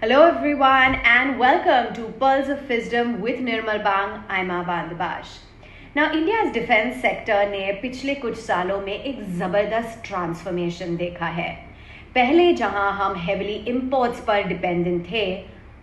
Hello everyone and welcome to Pearls of Wisdom with Nirmal Bang. I'm Abandabash. Now India's defense sector ने पिछले कुछ सालों में एक ज़बरदस्त ट्रांसफॉर्मेशन देखा है. पहले जहां हम हेविली इंपोर्ट्स पर डिपेंडेंट थे,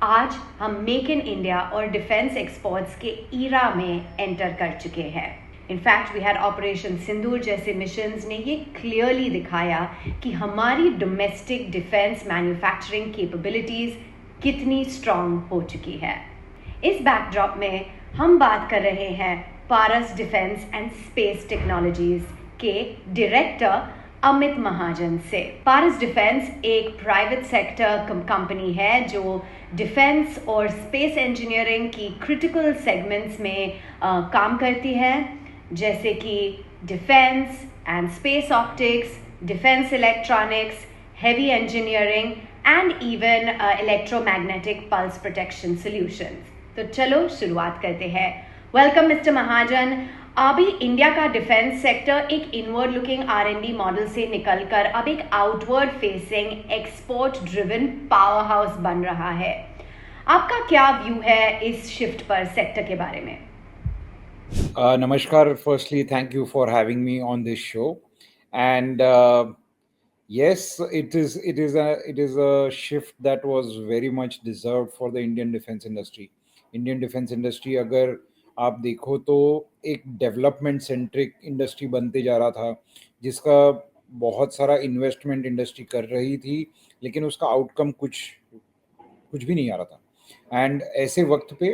आज हम मेक इन इंडिया और डिफेंस एक्सपोर्ट्स के ईरा में एंटर कर चुके हैं. इनफैक्ट वी हैड ऑपरेशन सिंदूर जैसे मिशंस ने ये क्लियरली दिखाया कि हमारी डोमेस्टिक डिफेंस मैन्युफैक्चरिंग कैपेबिलिटीज कितनी स्ट्रांग हो चुकी है. इस बैकड्रॉप में हम बात कर रहे हैं पारस डिफेंस एंड स्पेस टेक्नोलॉजीज के डायरेक्टर अमित महाजन से. पारस डिफेंस एक प्राइवेट सेक्टर कंपनी है जो डिफेंस और स्पेस इंजीनियरिंग की क्रिटिकल सेगमेंट्स में काम करती है, जैसे कि defence and space optics, defence electronics, heavy engineering and even electromagnetic pulse protection solutions. तो चलो शुरुआत करते हैं. वेलकम मिस्टर महाजन. अभी इंडिया का डिफेंस सेक्टर एक इनवर्ड लुकिंग R&D मॉडल से निकलकर अब एक outward facing export driven power house बन रहा है. आपका क्या व्यू है इस शिफ्ट पर सेक्टर के बारे में? Namaskar. Firstly, thank you for having me on this show. And yes, it is a shift that was very much deserved for the Indian defense industry. Indian defense industry, अगर आप देखो तो एक development centric industry बनते जा रहा था, जिसका बहुत सारा इन्वेस्टमेंट इंडस्ट्री कर रही थी, लेकिन उसका आउटकम कुछ भी नहीं आ रहा था. एंड ऐसे वक्त पे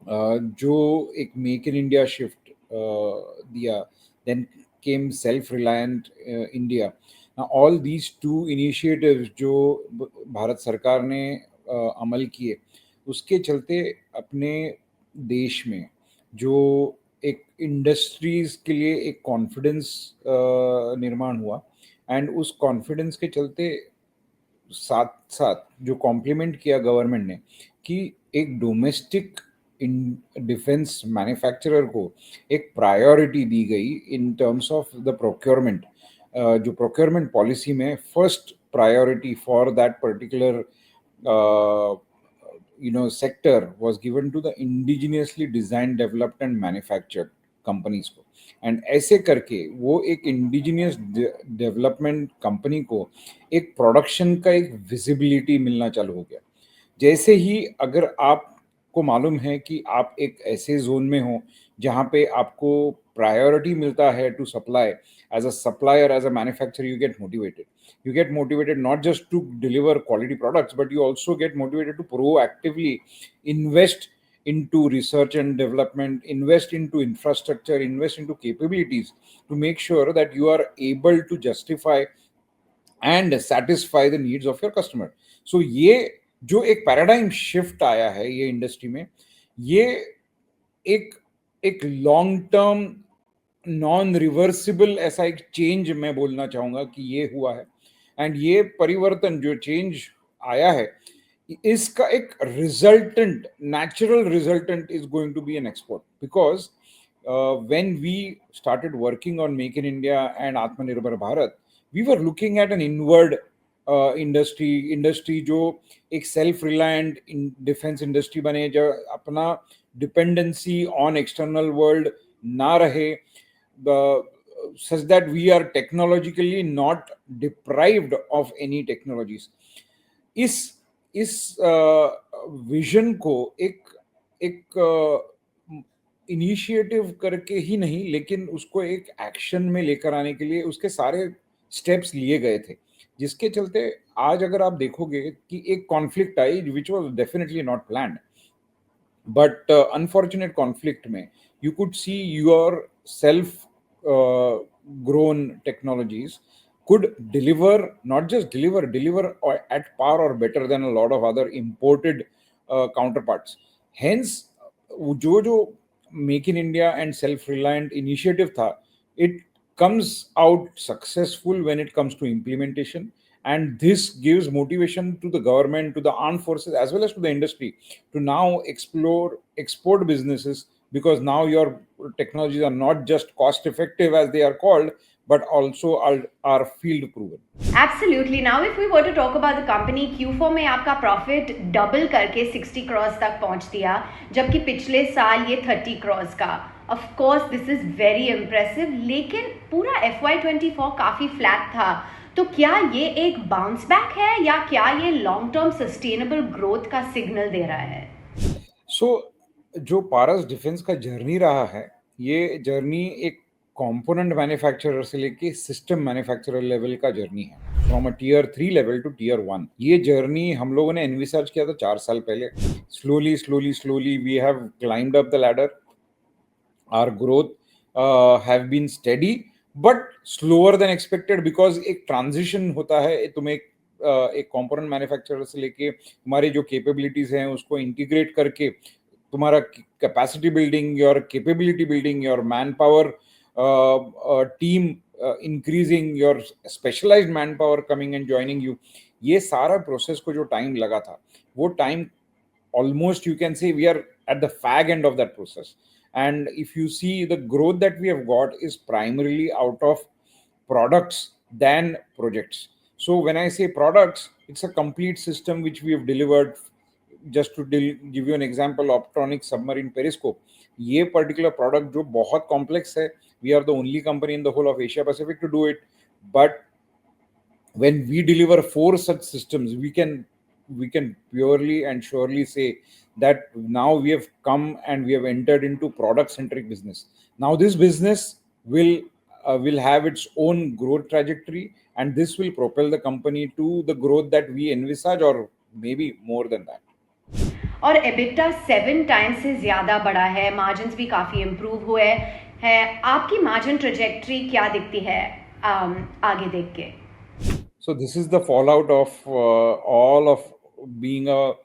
जो एक मेक इन इंडिया शिफ्ट दिया, then came self reliant India. All these two initiatives जो भारत सरकार ने अमल किए, उसके चलते अपने देश में जो एक इंडस्ट्रीज के लिए एक कॉन्फिडेंस निर्माण हुआ, एंड उस कॉन्फिडेंस के चलते साथ साथ जो कॉम्प्लीमेंट किया गवर्नमेंट ने कि एक डोमेस्टिक डिफेंस मैन्युफैक्चरर को एक प्रायोरिटी दी गई in terms of the procurement. जो प्रोक्योरमेंट पॉलिसी में first priority for that particular sector was given to the indigenously design, developed and manufactured companies को. एंड ऐसे करके वो एक इंडिजिनियस डेवलपमेंट कंपनी को एक प्रोडक्शन का एक विजिबिलिटी मिलना चालू हो गया. जैसे ही अगर आपको मालूम है कि आप एक ऐसे जोन में हो जहाँ पे आपको प्रायोरिटी मिलता है to supply, as a supplier, as a manufacturer, you get motivated. You get motivated not just to deliver quality products, but you also get motivated to proactively invest into research and development, invest into infrastructure, invest into capabilities to make sure that you are able to justify and satisfy the needs of your customer. So ये जो एक paradigm shift आया है ये industry में, ये एक long term non reversible ऐसा एक चेंज मैं बोलना चाहूंगा कि ये हुआ है. एंड ये परिवर्तन जो चेंज आया है, इसका एक resultant, natural resultant is going to be an export. Because when we started working on Make in India and Atmanirbhar Bharat, we were looking at an inward industry जो एक सेल्फ रिलायंट डिफेंस इंडस्ट्री बने, जो अपना dependency on external world ना रहे, such that we are technologically not deprived of any technologies. इस vision को एक इनिशिएटिव करके ही नहीं, लेकिन उसको एक एक्शन में लेकर आने के लिए उसके सारे स्टेप्स लिए गए थे, जिसके चलते आज अगर आप देखोगे कि एक conflict I which was definitely not planned, but unfortunate conflict में you could see your self grown technologies could deliver, not just deliver at par or better than a lot of other imported counterparts. Hence जो make in India and self reliant initiative tha, it comes out successful when it comes to implementation, and this gives motivation to the government, to the armed forces, as well as to the industry to now explore export businesses, because now your technologies are not just cost effective as they are called, but also are field proven. Absolutely. Now, if we were to talk about the company, Q4 में आपका profit double करके 60 crores तक पहुंच दिया, जबकि पिछले साल ये 30 crores का. Of course, this is very impressive. लेकिन पूरा FY24 काफी फ्लैट था. तो क्या ये एक बाउंस बैक है या क्या ये लॉन्ग टर्म सस्टेनेबल ग्रोथ का सिग्नल दे रहा है? सो जो पारस डिफेंस का जर्नी रहा है, ये जर्नी एक कंपोनेंट मैन्युफैक्चरर से लेके सिस्टम मैन्युफैक्चरर लेवल का जर्नी है, from a tier 3 level to tier 1. ये जर्नी हम लोगों ने एनविसर्च किया था 4 साल पहले. Slowly we have climbed up the ladder. Our growth have been steady but slower than expected, because एक ट्रांजिशन होता है. तुम्हें एक कंपोनेंट मैन्युफैक्चरर से लेके तुम्हारी जो कैपेबिलिटीज हैं उसको इंटीग्रेट करके तुम्हारा capacity building, your capability building, your man power team increasing, your specialised man power coming and joining you, ये सारा प्रोसेस को जो टाइम लगा था, वो time almost you can say we are at the fag end of that process. And if you see, the growth that we have got is primarily out of products than projects. So when I say products, it's a complete system which we have delivered. Just to give you an example, Optronic submarine periscope, ये particular product जो बहुत complex है, we are the only company in the whole of Asia Pacific to do it. But when we deliver 4 such systems, we can purely and surely say that now we have come and we have entered into product centric business. Now this business will have its own growth trajectory, and this will propel the company to the growth that we envisage, or maybe more than that. और EBITDA 7 times से ज्यादा बढ़ा है, margins भी काफी improve हुए हैं. आपकी मार्जिन ट्रेजेक्ट्री क्या दिखती है आगे देख के? So this is the fallout of all of being a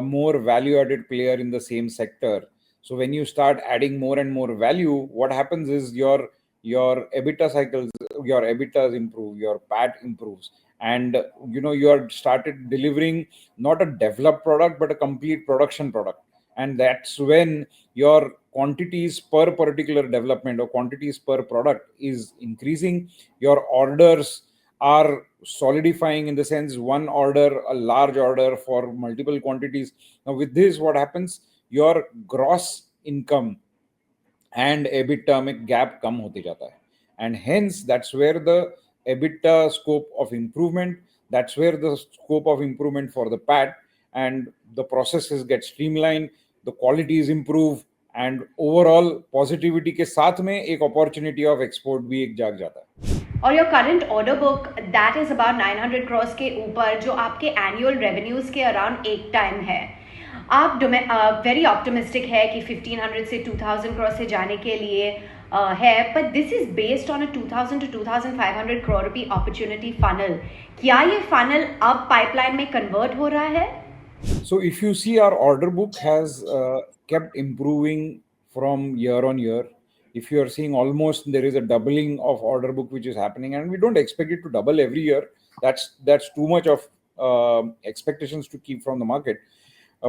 more value-added player in the same sector. So when you start adding more and more value, what happens is your EBITDA cycles, your EBITDAs improve, your PAT improves, and you are started delivering not a developed product but a complete production product, and that's when your quantities per particular development or quantities per product is increasing. Your orders are solidifying, in the sense one order, a large order for multiple quantities. Now with this, what happens, your gross income and EBITDA में gap कम होते जाता है, and hence that's where the EBITDA scope of improvement, that's where the scope of improvement for the PAT, and the processes get streamlined, the qualities improve, and overall positivity के साथ में एक opportunity of export भी एक जाग जाता है. और your current order book that is about 900 crores के ऊपर, जो आपके एनुअल रेवेन्यूज के अराउंड 8 टाइम है. आप वेरी ऑप्टिमिस्टिक है कि 1500 से 2000 crores से जाने के लिए है, but this is based on a 2000 to 2500 crore rupee opportunity funnel. क्या ये फनल अब पाइपलाइन में कन्वर्ट हो रहा है? So if you see, our order book has kept improving from year on year. If you are seeing, almost there is a doubling of order book which is happening, and we don't expect it to double every year. That's too much of expectations to keep from the market.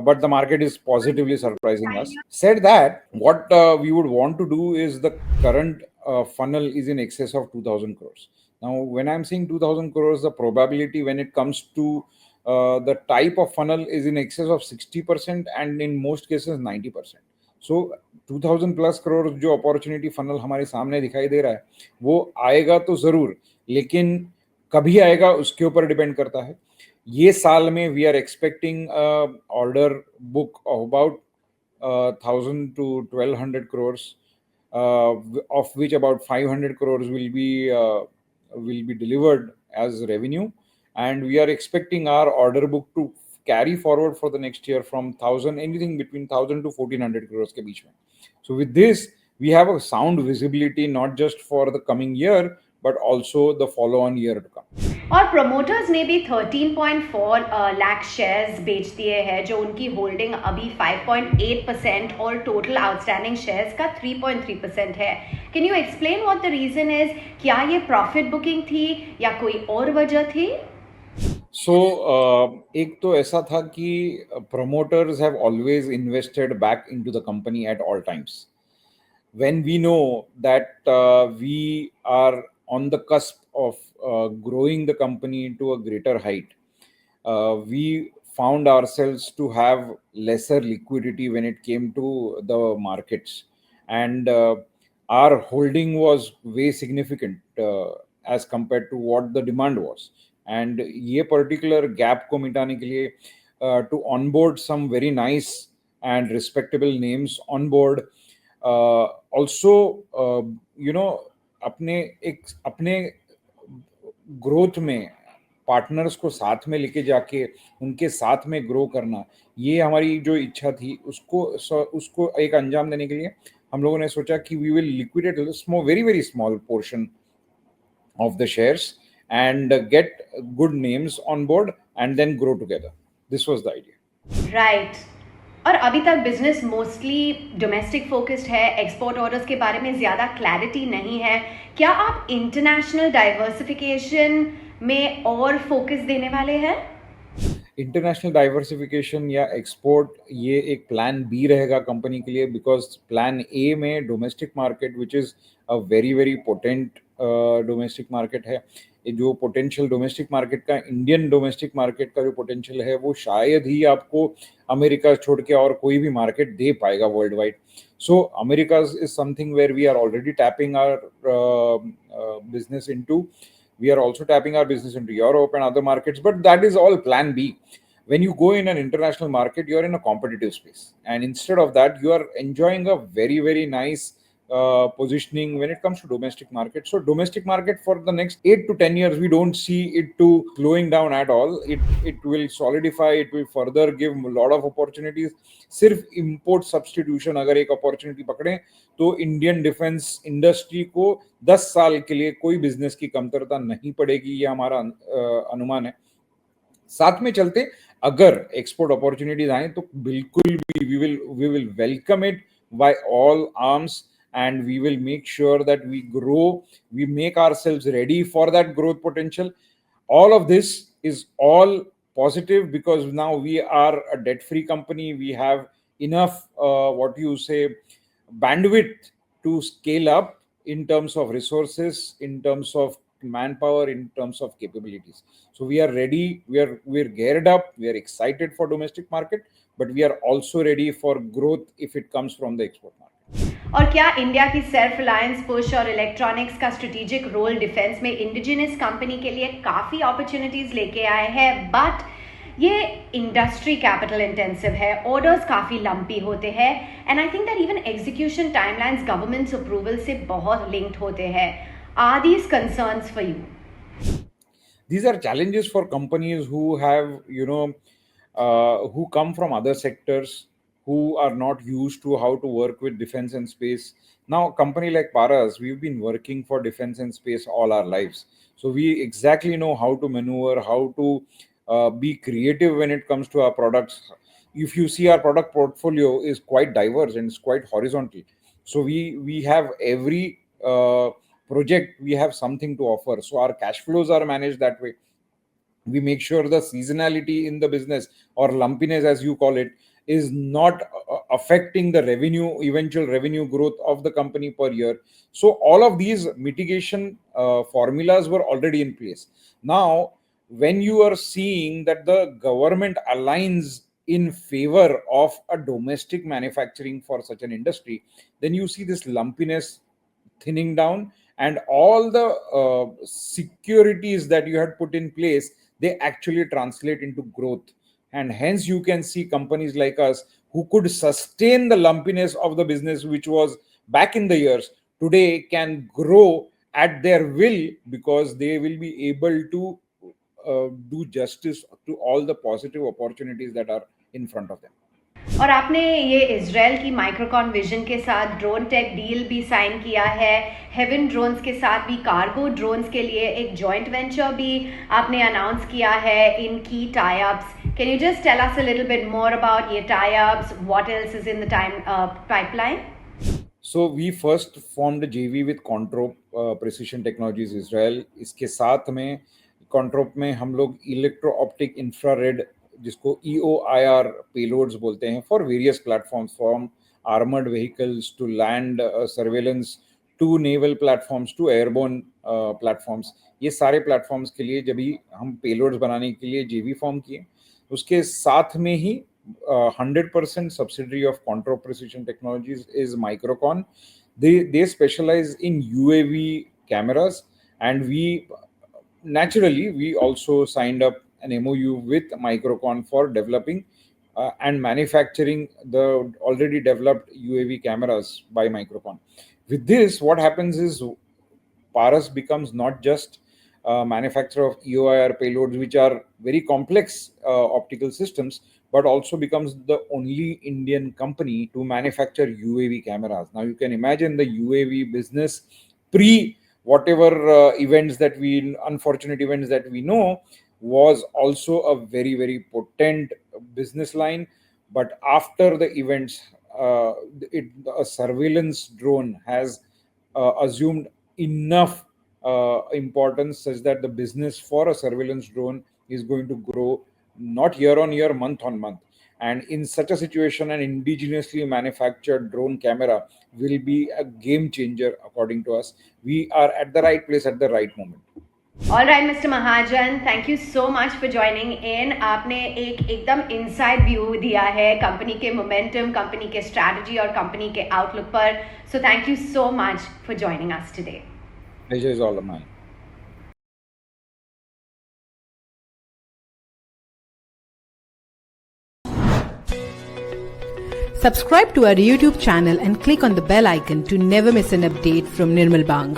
But the market is positively surprising us. Said that, what we would want to do is, the current funnel is in excess of 2000 crores. Now, when I'm saying 2000 crores, the probability when it comes to the type of funnel is in excess of 60%, and in most cases 90%. So 2000 plus crores जो opportunity funnel हमारे सामने दिखाई दे रहा है, वो आएगा तो जरूर, लेकिन कभी आएगा उसके ऊपर डिपेंड करता है. ये साल में we are expecting order book of about 1000 to 1200 crores, of which about 500 crores will be delivered as revenue, and we are expecting our order book to carry forward for the next year from 1000, anything between 1000 to 1400 crores के बीच में. So with this, we have a sound visibility not just for the coming year but also the follow-on year to come. और promoters ने भी 13.4 lakh shares बेच दिए हैं, जो उनकी होल्डिंग अभी 5.8% और टोटल आउटस्टैंडिंग शेयर्स का 3.3% है. Can you explain what the reason is? क्या ये प्रॉफिट बुकिंग थी या कोई और वजह थी? So एक तो ऐसा था कि promoters have always invested back into the company at all times. When we know that we are on the cusp of growing the company into a greater height, we found ourselves to have lesser liquidity when it came to the markets, and our holding was way significant as compared to what the demand was. And ये particular gap को मिटाने के लिए to onboard some very nice and respectable names on board, also अपने अपने growth में partners को साथ में लेके जाके उनके साथ में ग्रो करना, ये हमारी जो इच्छा थी उसको एक अंजाम देने के लिए हम लोगों ने सोचा कि we will liquidate very very small portion of the shares and get good names on board and then grow together. This was the idea. Right. और अभी तक बिजनेस मोस्टली डोमेस्टिक फोकस्ड है, एक्सपोर्ट ऑर्डर्स के बारे में ज़्यादा clarity नहीं है. क्या आप इंटरनेशनल डाइवर्सिफिकेशन में और फोकस देने वाले हैं? इंटरनेशनल डाइवर्सिफिकेशन या एक्सपोर्ट ये एक प्लान बी रहेगा कंपनी के लिए, बिकॉज प्लान ए में domestic market which is a very very potent domestic market है. जो पोटेंशियल डोमेस्टिक मार्केट का, इंडियन डोमेस्टिक मार्केट का जो पोटेंशियल है वो शायद ही आपको अमेरिका छोड़ के और कोई भी मार्केट दे पाएगा world wide. So America is something where we are already tapping our business into. We are also tapping our business into Europe and other markets, but that is all plan B. When you go in an international market, you are in a competitive space, and instead of that, you are enjoying a very very nice positioning when it comes to domestic market. So domestic market for the next 8 to 10 years, we don't see it to slowing down at all. It will solidify, it will further give a lot of opportunities. सिर्फ import substitution अगर एक opportunity पकड़े तो Indian defence industry को 10 साल के लिए कोई बिजनेस की कमतरता नहीं पड़ेगी, ये हमारा अनुमान है. साथ में चलते अगर एक्सपोर्ट अपॉर्चुनिटीज आए तो बिल्कुल भी we will welcome it by all arms, and we will make sure that we grow, we make ourselves ready for that growth potential. All of this is all positive because now we are a debt free company. We have enough bandwidth to scale up in terms of resources, in terms of manpower, in terms of capabilities. So we are ready, we're geared up, we are excited for domestic market, but we are also ready for growth if it comes from the export market. और क्या India की self reliance push और electronics का strategic role defence में indigenous company के लिए काफ़ी opportunities लेके आए हैं, बट ये इंडस्ट्री कैपिटल इंटेंसिव है, ऑर्डर्स काफ़ी लंपी होते हैं, and I think that even execution timelines governments approval से बहुत लिंक्ड होते हैं. Are these concerns for you? These are challenges for companies who have, who come from other sectors, who are not used to how to work with defense and space. Now, a company like Paras, we've been working for defense and space all our lives. So we exactly know how to maneuver, how to be creative when it comes to our products. If you see, our product portfolio is quite diverse and it's quite horizontal. So we have every project, we have something to offer. So our cash flows are managed that way. We make sure the seasonality in the business, or lumpiness as you call it, is not affecting the eventual revenue growth of the company per year. So all of these mitigation formulas were already in place. Now, when you are seeing that the government aligns in favor of a domestic manufacturing for such an industry, then you see this lumpiness thinning down, and all the securities that you had put in place, they actually translate into growth. And hence you can see companies like us who could sustain the lumpiness of the business, which was back in the years, today can grow at their will because they will be able to do justice to all the positive opportunities that are in front of them. और आपने ये Israel की माइक्रोकॉन vision के साथ drone take deal भी sign किया है, haven drones के साथ भी कार्गो ड्रोन्स के लिए एक जॉइंट वेंचर भी आपने अनाउंस किया है इन की tie ups. Can you just tell us a little bit more about ये tie ups, what else is in the pipeline? So we first formed a JV with Controp Precision Technologies Israel. इसके साथ में Controp में हम लोग electro optic infrared, जिसको EOIR payloads बोलते हैं, for various platforms, from armoured vehicles to land surveillance to naval platforms to airborne platforms, ये सारे प्लेटफॉर्म्स के लिए जब भी हम पेलोड्स बनाने के लिए जेवी फॉर्म किए, उसके साथ में ही 100% subsidiary of Contro Precision Technologies is Microcon. They specialize in UAV cameras, and we also signed up an MOU with Microcon for developing and manufacturing the already developed UAV cameras by Microcon. With this, what happens is Paras becomes not just a manufacturer of EOIR payloads, which are very complex optical systems, but also becomes the only Indian company to manufacture UAV cameras. Now you can imagine the UAV business pre whatever unfortunate events that we know, was also a very, very potent business line. But after the events, a surveillance drone has assumed enough importance such that the business for a surveillance drone is going to grow not year on year, month on month. And in such a situation, an indigenously manufactured drone camera will be a game changer, according to us. We are at the right place at the right moment. All right, Mr. Mahajan, thank you so much for joining in. आपने एकदम inside view दिया है company के momentum, company के strategy और company के outlook पर. So thank you so much for joining us today. Pleasure is all mine. Subscribe to our YouTube channel and click on the bell icon to never miss an update from Nirmal Bang.